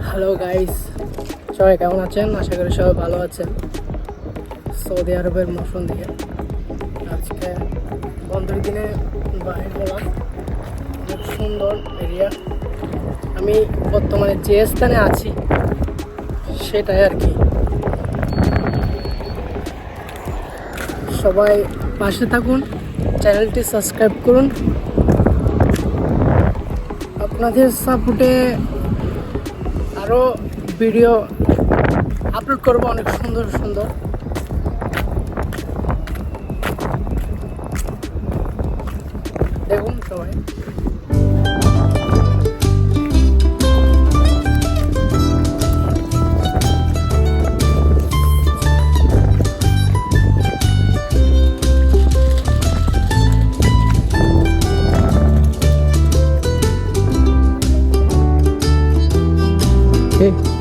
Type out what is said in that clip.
Hello guys, সবাই কেমন আছেন? আশা করি সবাই ভালো আছেন। সৌদি আরবের মৌসুম দিকে আজকে বন্ধের দিনে বাইরে গেলাম। অনেক সুন্দর এরিয়া। আমি বর্তমানে যে স্থানে আছি সেটাই আর কি। সবাই পাশে থাকুন, চ্যানেলটি সাবস্ক্রাইব করুন। আপনাদের সাপোর্টে আরও ভিডিও আপলোড করবো অনেক সুন্দর সুন্দর। দেখুন সবাই। Okay.